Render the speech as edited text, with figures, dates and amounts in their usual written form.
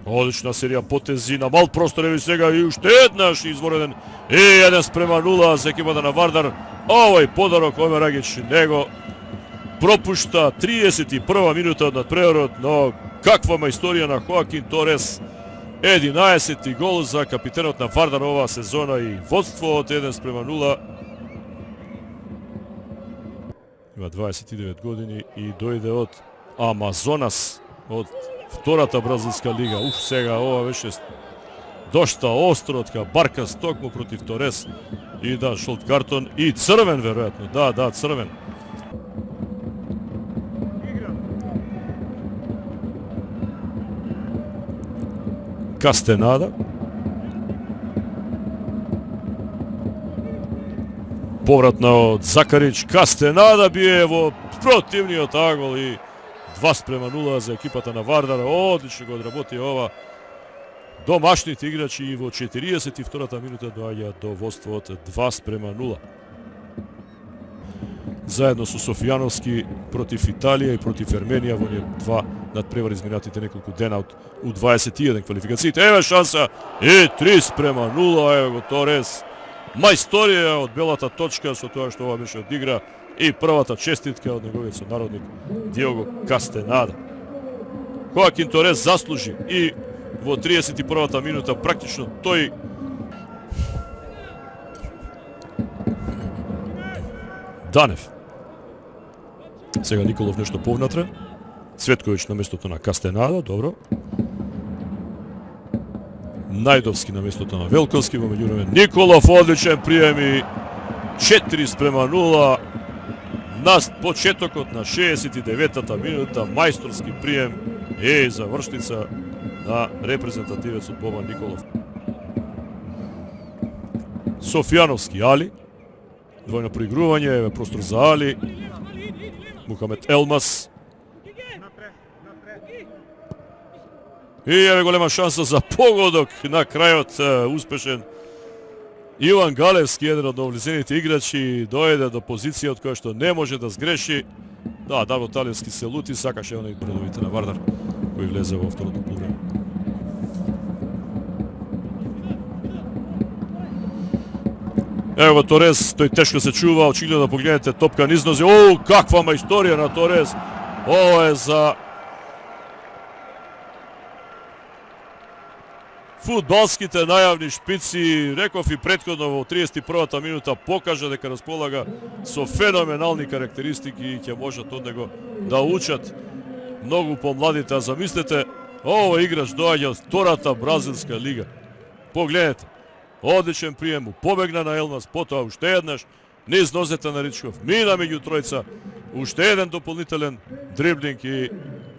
Одлична серија потези на мал простор, еви сега и уште еднаш извореден и 1:0 за екипата на Вардар. Овој подарок Омер Агич него пропушта 31 минута од надпреварот, но каква мајсторија на Хоакин Торес. 11-ти гол за капитенот на Вардар оваа сезона и водство од 1:0. Има 29 години и дојде од Амазонас, од втората бразилска лига. Сега ова беше дошта остро од Баркас токму против Торес. И да, шолт картон и црвен веројатно. Да, црвен. Кастенада. Повратна од Закарич. Кастенада бие во противниот агол и 2:0 за екипата на Вардар. Одлично го одработи ова. Домашните играчи и во 42-та минута доаѓа до водство од 2:0. Заедно со Софијановски против Италија и против Ерменија во оние два надпревари изминатите неколку дена од U21 квалификациите. Еве шанса и 3:0. Еве го Торес. Мајсторија од белата точка со тоа што ова беше одигра и првата честитка од неговиот сонародник Диего Кастенада. Хоакин Торес заслужи и во 31-та минута практично тој Данев. Сега Николов нешто повнатре. Цветковиќ на местото на Кастенада, добро. Најдовски на местото на Велковски, во меѓувреме Николов одличен прием и 4:0 на почетокот на 69-та минута, мајсторски прием и завршница на репрезентативецот Бобан Николов. Софијановски Али, двојно проигрување, еве простор за Али. Мухамед Елмас. И еве голема шанса за погодок на крајот, успешен. Иван Галевски, еден од нововлезените играчи, дојде до позиција од која што не може да сгреши. Да, Даво Талевски се лути, сакаше оној предовите на Вардар, кој влезе во второто полувреме. Ево го Торес, тој тешко се чува, очигледно да погледнете топка низ нозе. О, каква мајсторија на Торес! Ова е за фудбалските најавни шпици. Реков и претходно во 31-та минута покажа дека располага со феноменални карактеристики и ќе можат од него да учат многу помладите. А замислете, овој играч доаѓа од втората бразилска лига. Погледнете, одличен прием, побегна на Елмас, потоа уште еднаш низ нозете на Ричков, мина меѓу тројца, уште еден дополнителен дриблинг и